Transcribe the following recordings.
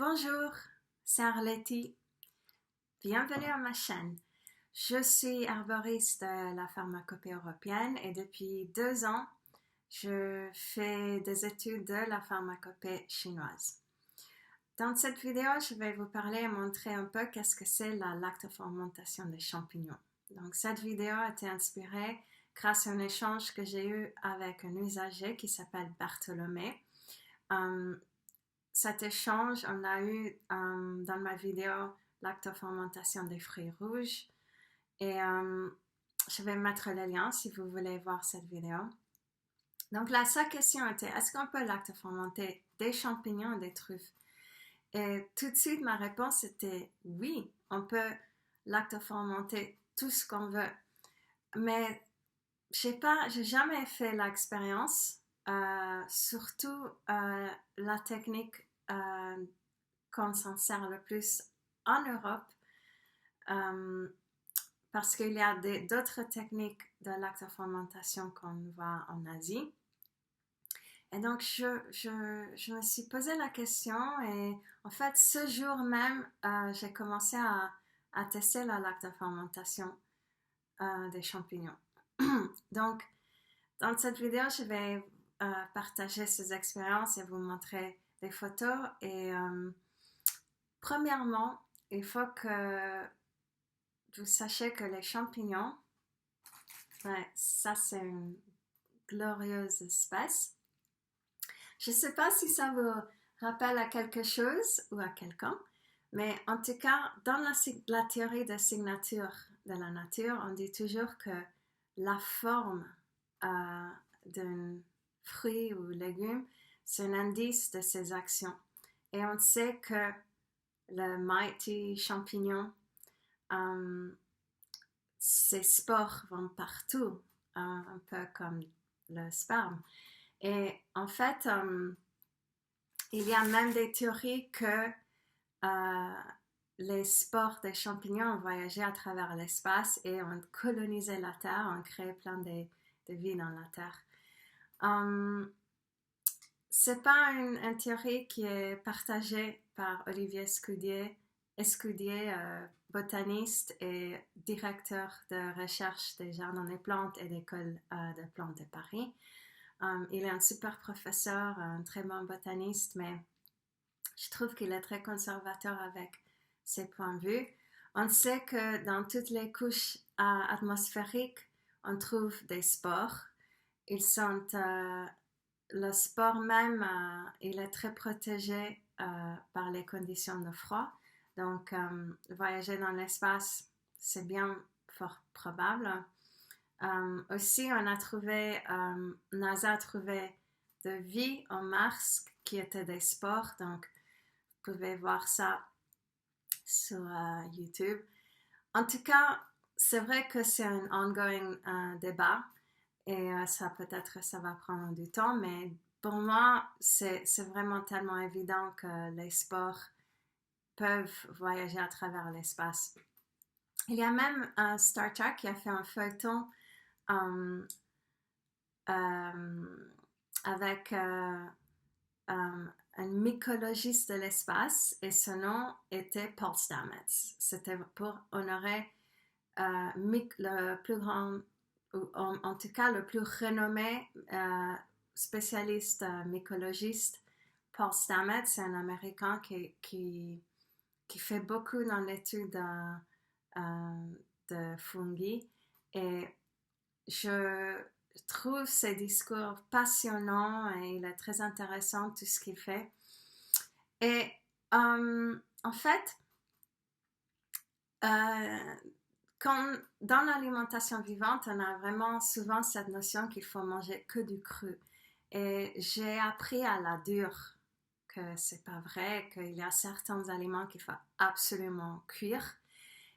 Bonjour, c'est Arletty. Bienvenue à ma chaîne. Je suis arboriste de la pharmacopée européenne et depuis 2 ans, je fais des études de la pharmacopée chinoise. Dans cette vidéo, je vais vous parler et montrer un peu qu'est-ce que c'est la lactofermentation des champignons. Donc, cette vidéo a été inspirée grâce à un échange que j'ai eu avec un usager qui s'appelle Bartholomé. Cet échange, on a eu dans ma vidéo lactofermentation des fruits rouges et je vais mettre le lien si vous voulez voir cette vidéo. Donc la seule question était, est-ce qu'on peut lactofermenter des champignons et des truffes? Et tout de suite, ma réponse était oui, on peut lactofermenter tout ce qu'on veut. Mais j'ai jamais fait l'expérience, surtout la technique qu'on s'en sert le plus en Europe, parce qu'il y a d'autres techniques de lactofermentation qu'on voit en Asie. Et donc, je me suis posé la question et en fait, ce jour même, j'ai commencé à tester la lactofermentation des champignons. Donc, dans cette vidéo, je vais partager ces expériences et vous montrer des photos. Et premièrement, il faut que vous sachiez que les champignons, ça c'est une glorieuse espèce. Je ne sais pas si ça vous rappelle à quelque chose ou à quelqu'un, mais en tout cas, dans la théorie de signature de la nature, on dit toujours que la forme d'un fruit ou légume, c'est un indice de ses actions. Et on sait que le mighty champignon, ses spores vont partout, un peu comme le sperme. Et en fait, il y a même des théories que les spores des champignons ont voyagé à travers l'espace et ont colonisé la Terre, ont créé plein de vie dans la Terre. C'est pas une théorie qui est partagée par Olivier Escudier, botaniste et directeur de recherche des jardins des plantes et d'école de plantes de Paris. Il est un super professeur, un très bon botaniste, mais je trouve qu'il est très conservateur avec ses points de vue. On sait que dans toutes les couches atmosphériques, on trouve des spores. Ils sont, le spore même, il est très protégé par les conditions de froid. Donc, voyager dans l'espace, c'est bien fort probable. Aussi, NASA a trouvé de vie en Mars qui était des spores. Donc, vous pouvez voir ça sur YouTube. En tout cas, c'est vrai que c'est un ongoing débat et ça va prendre du temps, mais pour moi, c'est vraiment tellement évident que les spores peuvent voyager à travers l'espace. Il y a même Star Trek qui a fait un feuilleton avec un mycologiste de l'espace et son nom était Paul Stamets. C'était pour honorer le plus grand, ou en tout cas le plus renommé spécialiste mycologiste. Paul Stamets, c'est un Américain qui fait beaucoup dans l'étude de fungi et je trouve ses discours passionnants et il est très intéressant tout ce qu'il fait. Et en fait, dans l'alimentation vivante, on a vraiment souvent cette notion qu'il faut manger que du cru. Et j'ai appris à la dure que c'est pas vrai, qu'il y a certains aliments qu'il faut absolument cuire.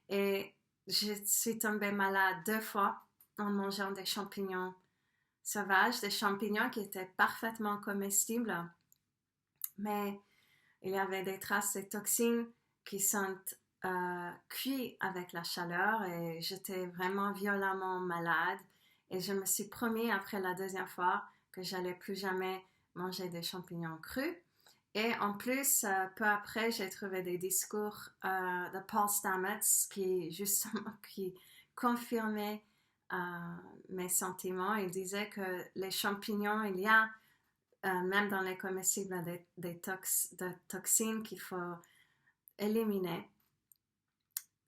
Et je suis tombée malade 2 fois en mangeant des champignons sauvages, des champignons qui étaient parfaitement comestibles, mais il y avait des traces de toxines qui sont cuits avec la chaleur et j'étais vraiment violemment malade et je me suis promis après la 2e fois que j'allais plus jamais manger des champignons crus Et en plus, peu après, j'ai trouvé des discours de Paul Stamets qui justement qui confirmaient mes sentiments. Il disait que les champignons, il y a même dans les comestibles des toxines qu'il faut éliminer.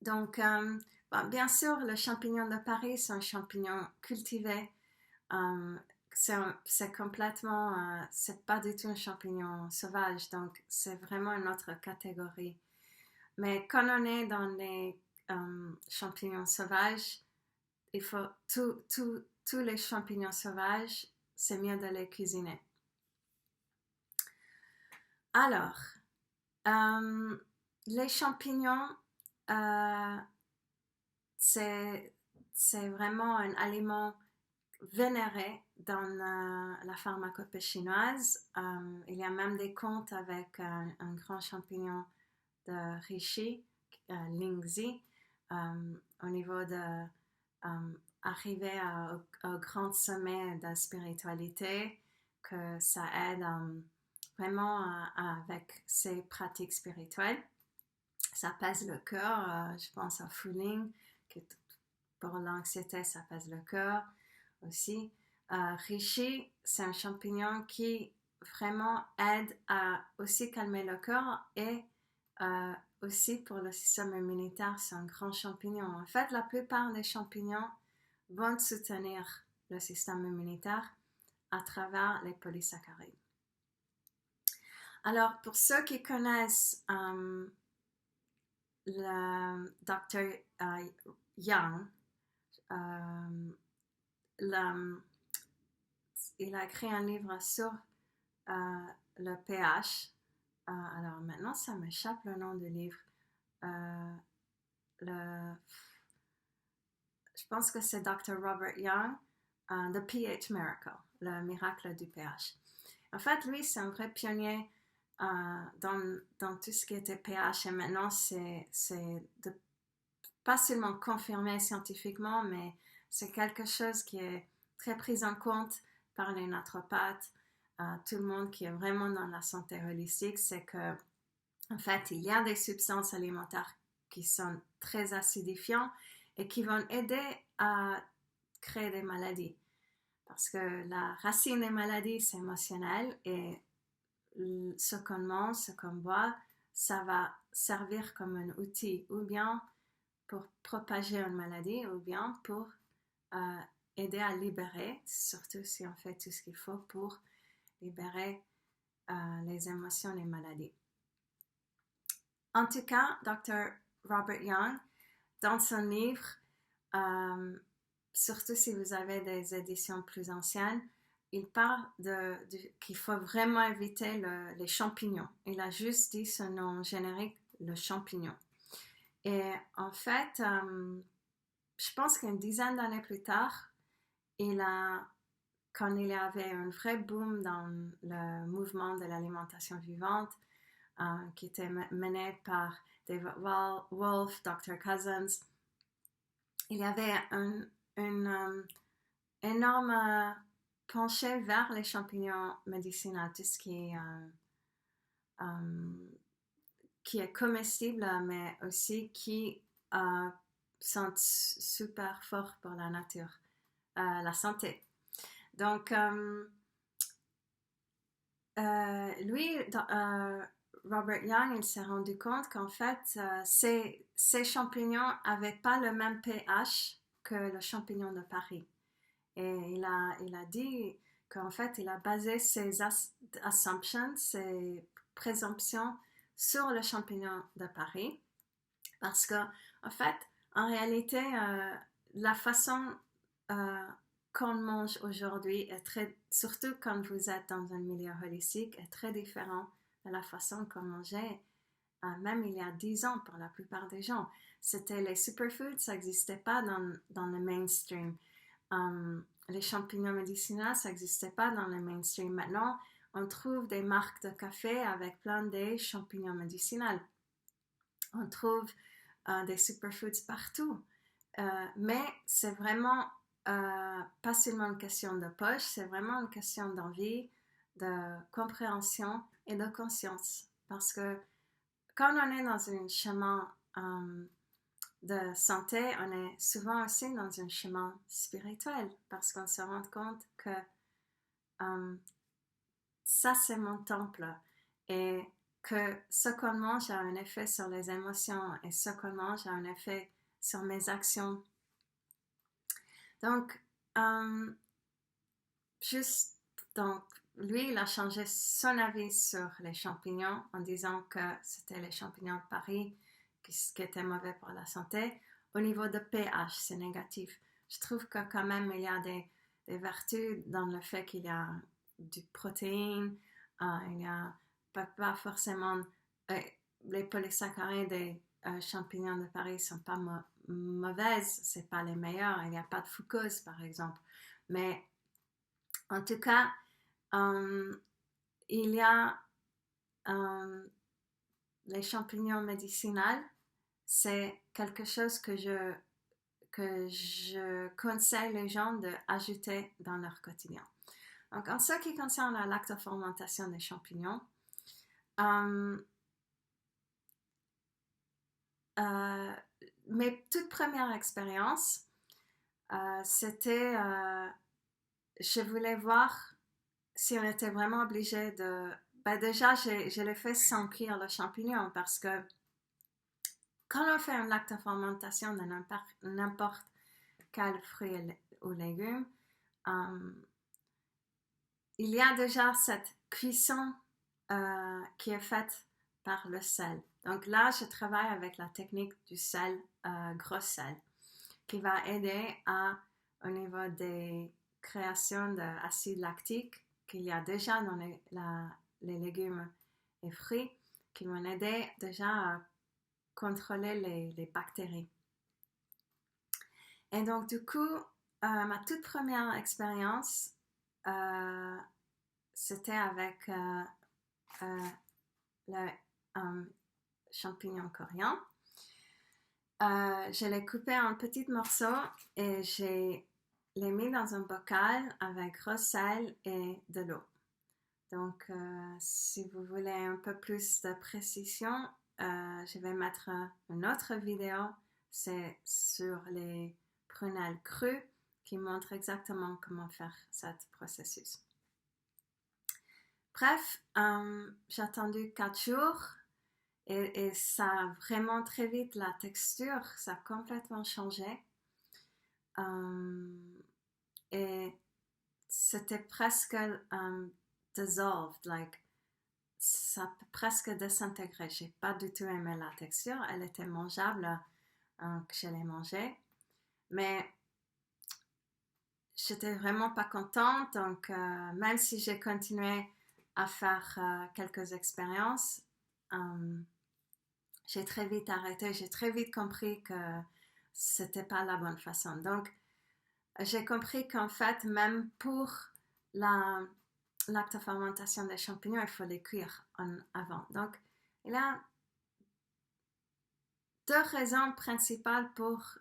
Donc, bon, bien sûr, le champignon de Paris, c'est un champignon cultivé. C'est complètement, c'est pas du tout un champignon sauvage, donc c'est vraiment une autre catégorie. Mais quand on est dans les champignons sauvages, il faut tous les champignons sauvages, c'est mieux de les cuisiner. Alors, les champignons, c'est vraiment un aliment vénéré dans la pharmacopée chinoise. Il y a même des contes avec un grand champignon de Rishi, Lingzi, au niveau de arriver au grand sommet de spiritualité, que ça aide vraiment avec ces pratiques spirituelles. Ça pèse le cœur, je pense à Fuling, que pour l'anxiété, ça pèse le cœur aussi. Reishi, c'est un champignon qui vraiment aide à aussi calmer le cœur et aussi pour le système immunitaire, c'est un grand champignon. En fait, la plupart des champignons vont soutenir le système immunitaire à travers les polysaccharides. Alors, pour ceux qui connaissent le Dr. Young, il a écrit un livre sur le pH. Alors maintenant, ça m'échappe le nom du livre. Je pense que c'est Dr. Robert Young, The pH Miracle, le miracle du pH. En fait, lui, c'est un vrai pionnier dans tout ce qui était pH, et maintenant, c'est pas seulement confirmé scientifiquement, mais c'est quelque chose qui est très pris en compte par les naturopathes, tout le monde qui est vraiment dans la santé holistique, c'est que en fait, il y a des substances alimentaires qui sont très acidifiantes et qui vont aider à créer des maladies. Parce que la racine des maladies, c'est émotionnel, et ce qu'on mange, ce qu'on boit, ça va servir comme un outil, ou bien pour propager une maladie, ou bien pour aider à libérer, surtout si on fait tout ce qu'il faut pour libérer les émotions, les maladies. En tout cas, Dr. Robert Young, dans son livre, surtout si vous avez des éditions plus anciennes, il parle qu'il faut vraiment éviter les champignons. Il a juste dit son nom générique, le champignon. Et en fait, je pense qu'une dizaine d'années plus tard, quand il y avait un vrai boom dans le mouvement de l'alimentation vivante, qui était mené par David Wolf, Dr. Cousins, il y avait un énorme penché vers les champignons médicinaux, tout ce qui est comestible, mais aussi qui sont super forts pour la nature, la santé. Donc, lui, Robert Young, il s'est rendu compte qu'en fait, ces champignons n'avaient pas le même pH que le champignon de Paris. Et il a dit qu'en fait, il a basé ses assumptions, ses présomptions sur le champignon de Paris. Parce que, en fait, en réalité, la façon qu'on mange aujourd'hui est surtout quand vous êtes dans un milieu holistique, est très différent de la façon qu'on mangeait même il y a 10 ans pour la plupart des gens. C'était les superfoods, ça n'existait pas dans le mainstream. Les champignons médicinaux, ça n'existait pas dans le mainstream. Maintenant, on trouve des marques de café avec plein de champignons médicinaux. On trouve des superfoods partout. Mais c'est vraiment pas seulement une question de poche, c'est vraiment une question d'envie, de compréhension et de conscience. Parce que quand on est dans un chemin de santé, on est souvent aussi dans un chemin spirituel parce qu'on se rend compte que ça c'est mon temple et que ce qu'on mange a un effet sur les émotions et ce qu'on mange a un effet sur mes actions. Donc, donc, lui, il a changé son avis sur les champignons en disant que c'était les champignons de Paris qui étaient mauvais pour la santé. Au niveau de pH, c'est négatif. Je trouve que quand même, il y a des vertus dans le fait qu'il y a du protéine, il y a pas forcément... les polysaccharides des champignons de Paris ne sont pas mauvaises, c'est pas les meilleurs. Il n'y a pas de fructose, par exemple. Mais en tout cas, il y a les champignons médicinaux, c'est quelque chose que je conseille les gens d'ajouter dans leur quotidien. Donc, en ce qui concerne la lactofermentation des champignons, mes toutes premières expériences, c'était, je voulais voir si on était vraiment obligé de... Ben déjà, je l'ai fait sans cuire le champignon parce que quand on fait une lactofermentation de n'importe quel fruit ou légume, il y a déjà cette cuisson qui est faite par le sel. Donc là, je travaille avec la technique du sel, gros sel, qui va aider au niveau des créations d'acide lactique qu'il y a déjà dans les légumes et fruits, qui vont aider déjà à contrôler les bactéries. Et donc, du coup, ma toute première expérience, c'était avec le champignon coréen. Je l'ai coupé en petits morceaux et je l'ai mis dans un bocal avec gros sel et de l'eau. Donc, si vous voulez un peu plus de précision, je vais mettre une autre vidéo, c'est sur les prunelles crues qui montre exactement comment faire ce processus. Bref, j'ai attendu 4 jours et ça a vraiment très vite, la texture, ça a complètement changé. Et c'était presque dissolved, like ça peut presque désintégré. J'ai pas du tout aimé la texture, elle était mangeable que je l'ai mangée, mais j'étais vraiment pas contente. Donc même si j'ai continué à faire quelques expériences, j'ai très vite arrêté, j'ai très vite compris que c'était pas la bonne façon. Donc j'ai compris qu'en fait, même pour la lactofermentation des champignons, il faut les cuire avant. Donc, il y a 2 raisons principales pour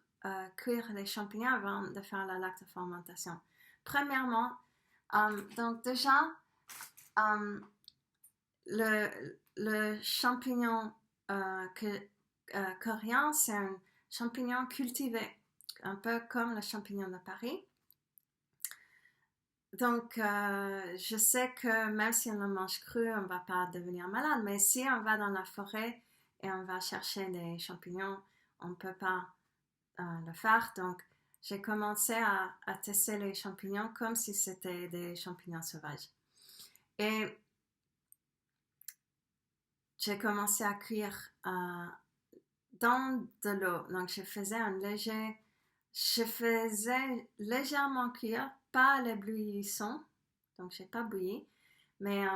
cuire les champignons avant de faire la lactofermentation. Premièrement, donc déjà, le champignon coréen, c'est un champignon cultivé, un peu comme le champignon de Paris. Donc, je sais que même si on le mange cru, on ne va pas devenir malade. Mais si on va dans la forêt et on va chercher des champignons, on ne peut pas le faire. Donc, j'ai commencé à tester les champignons comme si c'était des champignons sauvages. Et j'ai commencé à cuire dans de l'eau. Donc, je faisais légèrement cuire, pas l'éblouissant. Donc, je n'ai pas bouilli. Mais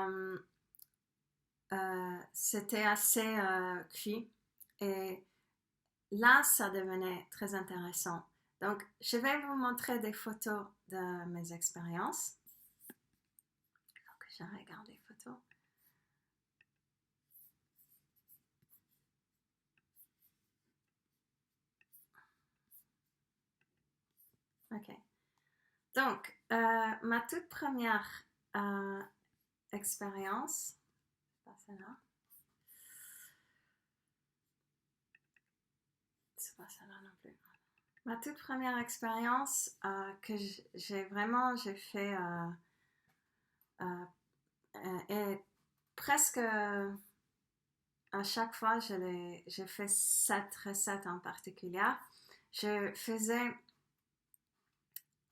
c'était assez cuit. Et là, ça devenait très intéressant. Donc, je vais vous montrer des photos de mes expériences. Donc, je regarde les photos. OK. Donc, ma toute première expérience, celle-là. C'est pas celle-là non plus. Ma toute première expérience que j'ai fait et presque à chaque fois j'ai fait cette recette en particulier. Je faisais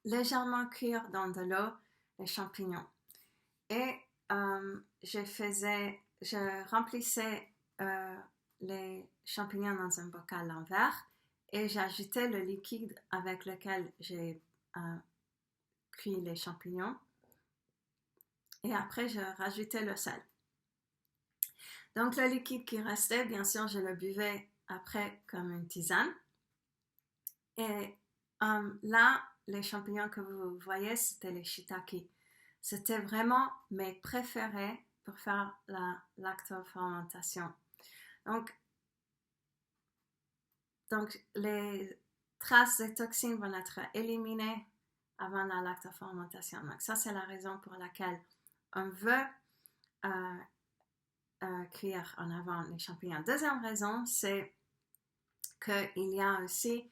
légèrement cuire dans de l'eau les champignons et je remplissais les champignons dans un bocal en verre et j'ajoutais le liquide avec lequel j'ai cuit les champignons et après je rajoutais le sel. Donc le liquide qui restait, bien sûr, je le buvais après comme une tisane. Et là, les champignons que vous voyez, c'était les shiitake. C'était vraiment mes préférés pour faire la lactofermentation. Donc les traces de toxines vont être éliminées avant la lactofermentation. Donc ça, c'est la raison pour laquelle on veut cuire en avant les champignons. Deuxième raison, c'est qu'il y a aussi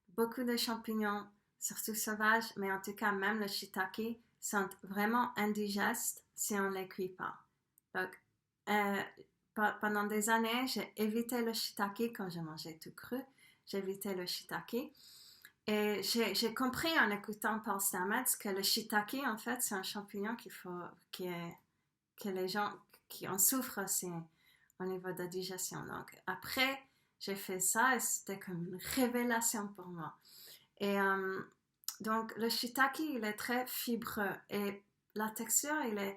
beaucoup de champignons, surtout sauvages, mais en tout cas même le shiitake, sont vraiment indigestes si on ne les cuit pas. Donc, pendant des années, j'ai évité le shiitake quand je mangeais tout cru. J'évitais le shiitake. Et j'ai compris en écoutant Paul Stamets que le shiitake, en fait, c'est un champignon que les gens qui en souffrent aussi au niveau de la digestion. Donc, après, j'ai fait ça et c'était comme une révélation pour moi. Et donc, le shiitake, il est très fibreux et la texture, il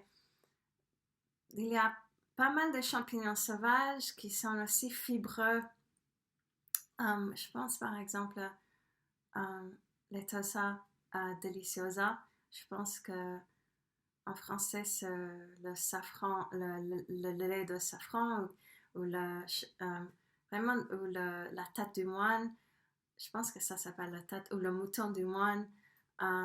y a pas mal de champignons sauvages qui sont aussi fibreux. Je pense par exemple les Tosa deliciosa. Je pense que en français c'est le safran, le lait de safran ou vraiment la tête du moine. Je pense que ça s'appelle la tête ou le mouton du moine.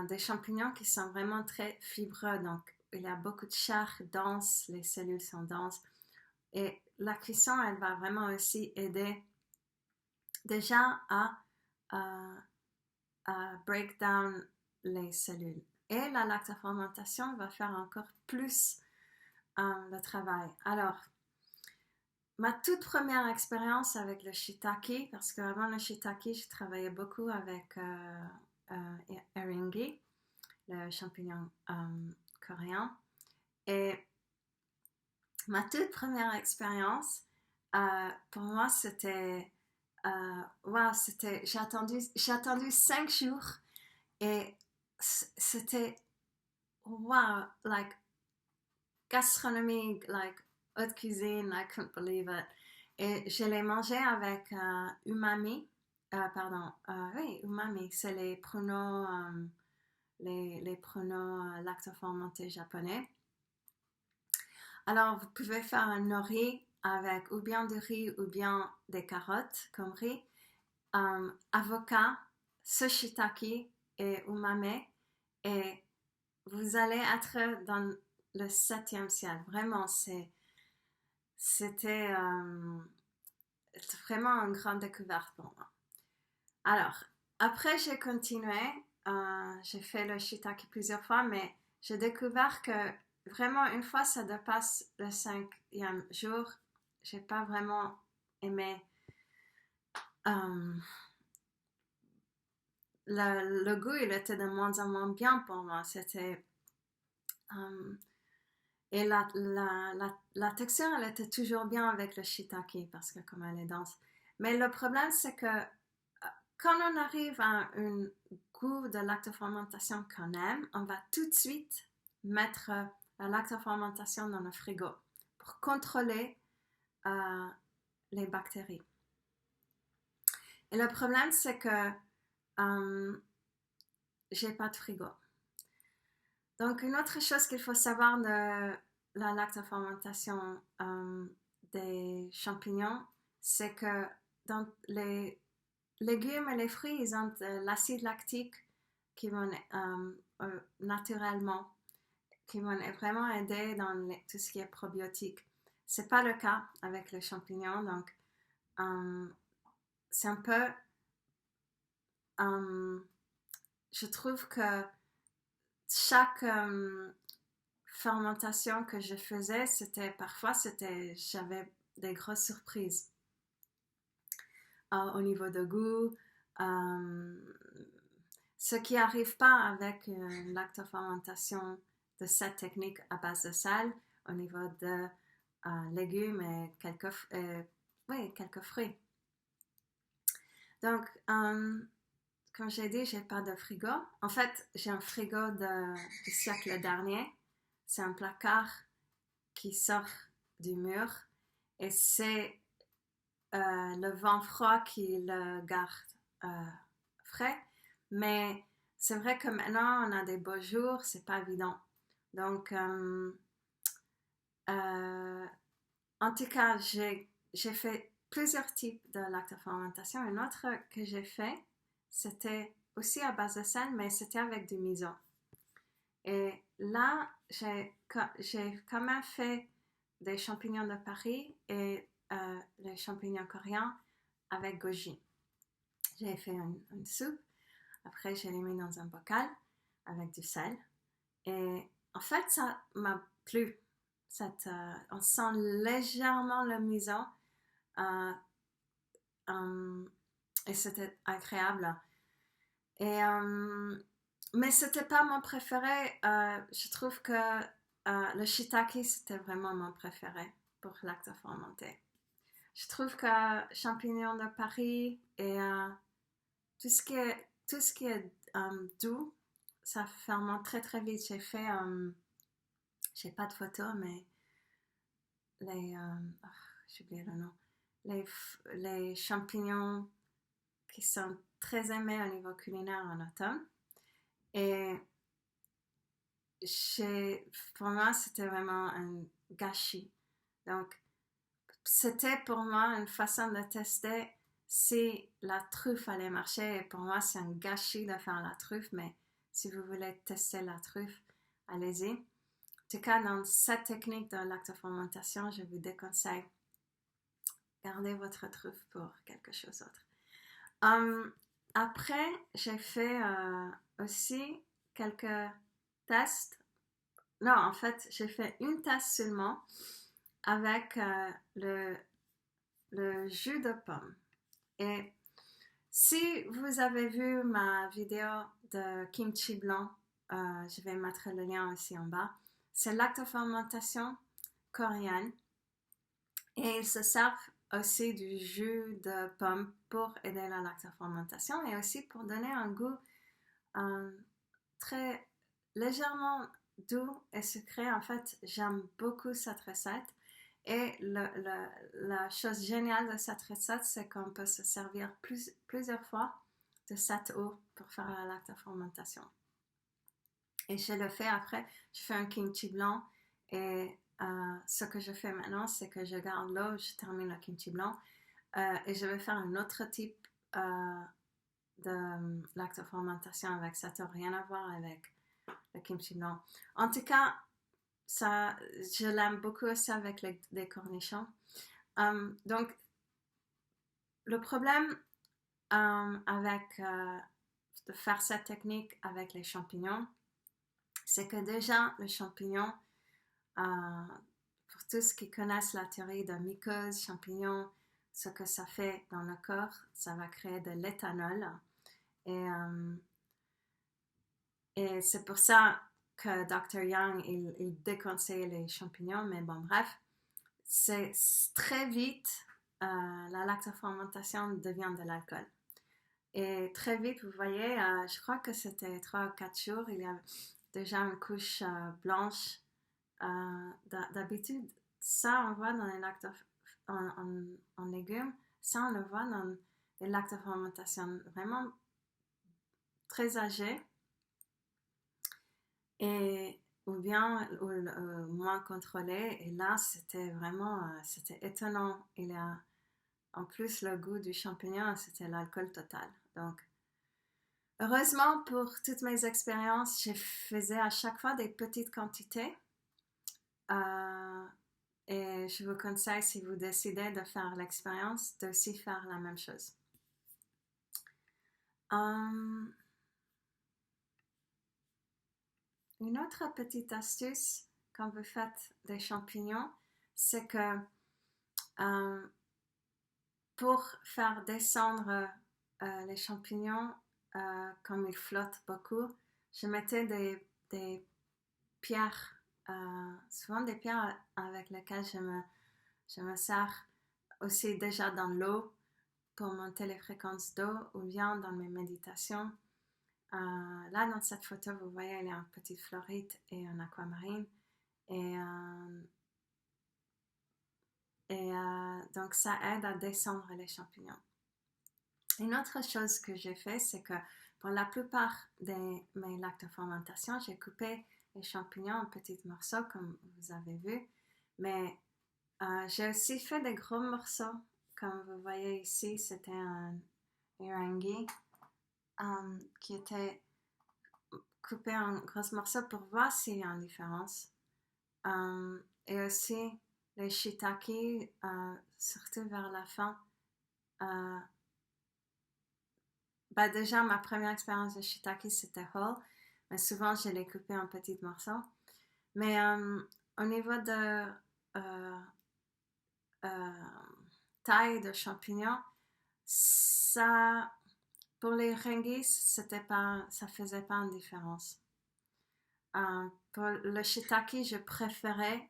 Des champignons qui sont vraiment très fibreux. Donc il y a beaucoup de chair dense, les cellules sont denses. Et la cuisson, elle va vraiment aussi aider déjà à break down les cellules. Et la lactofermentation va faire encore plus le travail. Alors, ma toute première expérience avec le shiitake, parce qu'avant le shiitake, je travaillais beaucoup avec eringi, le champignon coréen. Et ma toute première expérience, pour moi, c'était wow, j'ai attendu 5 jours et c'était wow, like gastronomie, like haute cuisine, I couldn't believe it. Et je l'ai mangé avec umami, oui, umami, c'est les pruneaux, les pruneaux lactofermentés japonais. Alors, vous pouvez faire un nori avec ou bien du riz ou bien des carottes comme riz, avocat, ce shiitake et umami, et vous allez être dans le 7e ciel. Vraiment, c'était vraiment une grande découverte pour moi. Alors, après, j'ai continué. J'ai fait le shiitake plusieurs fois, mais j'ai découvert que vraiment, une fois ça dépasse le 5e jour, j'ai pas vraiment aimé le goût, il était de moins en moins bien pour moi. C'était et la texture, elle était toujours bien avec le shiitake parce que comme elle est dense. Mais le problème, c'est que quand on arrive à un goût de lactofermentation qu'on aime, on va tout de suite mettre la lactofermentation dans le frigo pour contrôler les bactéries. Et le problème, c'est que j'ai pas de frigo. Donc, une autre chose qu'il faut savoir de la lactofermentation des champignons, c'est que dans les légumes et les fruits, ils ont de l'acide lactique qui vont naturellement, qui vont vraiment aider dans tout ce qui est probiotique. c'est pas le cas avec les champignons. Donc, c'est un peu... je trouve que chaque fermentation que je faisais, j'avais des grosses surprises au niveau de goût, ce qui n'arrive pas avec une lactofermentation de cette technique à base de sel au niveau de légumes et quelques fruits. Donc, comme j'ai dit, j'ai pas de frigo. En fait, j'ai un frigo du siècle dernier. C'est un placard qui sort du mur et c'est le vent froid qui le garde frais. Mais c'est vrai que maintenant, on a des beaux jours, c'est pas évident. Donc, en tout cas, j'ai fait plusieurs types de lactofermentation. Un autre que j'ai fait, c'était aussi à base de sel, mais c'était avec du miso. Et là, j'ai quand même fait des champignons de Paris et les champignons coréens avec goji. J'ai fait une soupe. Après, je l'ai mis dans un bocal avec du sel. Et en fait, ça m'a plu. On sent légèrement le miso. Et c'était agréable. Mais c'était pas mon préféré. Je trouve que le shiitake, c'était vraiment mon préféré pour lactofermenté. Je trouve que champignons de Paris et tout ce qui est doux, ça fermente très très vite. J'ai pas de photo, mais j'ai oublié le nom. Les champignons qui sont très aimés au niveau culinaire en automne. Et pour moi, c'était vraiment un gâchis. Donc, c'était pour moi une façon de tester si la truffe allait marcher. Et pour moi, c'est un gâchis de faire la truffe, mais si vous voulez tester la truffe, allez-y. En tout cas, dans cette technique de lactofermentation, je vous déconseille. Gardez votre truffe pour quelque chose d'autre. Après, j'ai fait aussi quelques tests. Non, en fait, j'ai fait une test seulement avec le jus de pomme. Et si vous avez vu ma vidéo de kimchi blanc, je vais mettre le lien aussi en bas. C'est lactofermentation coréenne. Et ils se servent aussi du jus de pomme pour aider la lactofermentation et aussi pour donner un goût très légèrement doux et sucré. En fait, j'aime beaucoup cette recette. Et la chose géniale de cette recette, c'est qu'on peut se servir plusieurs fois de cette eau pour faire la lactofermentation. Et je le fais après, je fais un kimchi blanc et ce que je fais maintenant, c'est que je garde l'eau, je termine le kimchi blanc et je vais faire un autre type de lactofermentation avec ça. Ça n'a rien à voir avec le kimchi blanc. En tout cas, je l'aime beaucoup aussi avec les cornichons. Donc, le problème avec de faire cette technique avec les champignons, c'est que déjà, le champignon, pour tous qui connaissent la théorie de mycose, champignon, ce que ça fait dans le corps, ça va créer de l'éthanol. Et c'est pour ça que Dr. Young, il déconseille les champignons, mais bon, bref, c'est très vite, la lactofermentation devient de l'alcool. Et très vite, vous voyez, je crois que c'était 3 ou 4 jours, il y a déjà une couche blanche. D'habitude, ça on voit dans les en légumes, ça on le voit dans les lactofermentations vraiment très âgées ou bien moins contrôlées. Et là, c'était vraiment c'était étonnant. Il y a en plus le goût du champignon, c'était l'alcool total. Donc, heureusement pour toutes mes expériences, je faisais à chaque fois des petites quantités. Et je vous conseille, si vous décidez de faire l'expérience, d'aussi faire la même chose. Une autre petite astuce quand vous faites des champignons, c'est que pour faire descendre les champignons, comme ils flottent beaucoup, je mettais des pierres, souvent des pierres avec lesquelles je me sers aussi déjà dans l'eau pour monter les fréquences d'eau ou bien dans mes méditations. Là, dans cette photo, vous voyez, il y a une petite fluorite et un aquamarine. Et donc, ça aide à descendre les champignons. Une autre chose que j'ai fait, c'est que pour la plupart de mes lactofermentations, j'ai coupé les champignons en petits morceaux, comme vous avez vu. Mais j'ai aussi fait des gros morceaux. Comme vous voyez ici, c'était un irangi qui était coupé en gros morceaux pour voir s'il y a une différence. Et aussi les shiitake, surtout vers la fin. Déjà, ma première expérience de shiitake, c'était whole, mais souvent, je les coupais en petits morceaux. Mais au niveau de taille de champignons, ça, pour les ringis, ça faisait pas une différence. Pour le shiitake, je préférais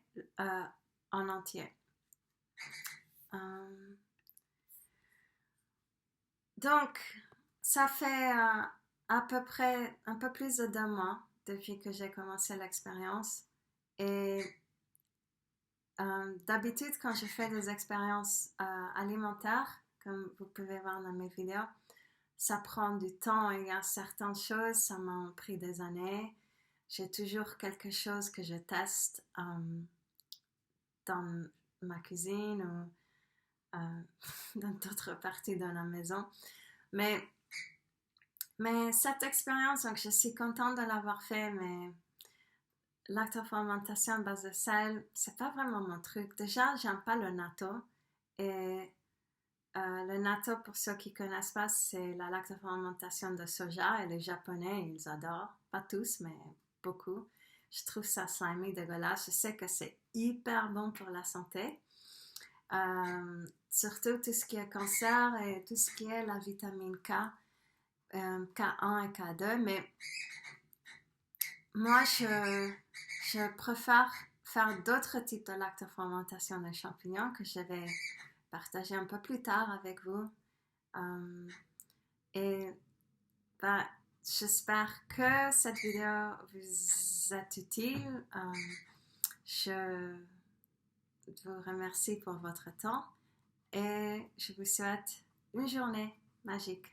en entier. Donc, ça fait à peu près un peu plus de 2 mois depuis que j'ai commencé l'expérience. Et d'habitude, quand je fais des expériences alimentaires, comme vous pouvez voir dans mes vidéos, ça prend du temps. Il y a certaines choses, ça m'a pris des années. J'ai toujours quelque chose que je teste dans ma cuisine ou dans d'autres parties de la maison. Mais cette expérience, donc je suis contente de l'avoir fait, mais lactofermentation à base de sel, c'est pas vraiment mon truc. Déjà, j'aime pas le natto. Et le natto, pour ceux qui connaissent pas, c'est la lactofermentation de soja. Et les Japonais, ils adorent. Pas tous, mais beaucoup. Je trouve ça slimy, dégueulasse. Je sais que c'est hyper bon pour la santé. Surtout tout ce qui est cancer et tout ce qui est la vitamine K. K1 et K2, mais moi je préfère faire d'autres types de lactofermentation de champignons que je vais partager un peu plus tard avec vous. Et j'espère que cette vidéo vous est utile. Je vous remercie pour votre temps et je vous souhaite une journée magique.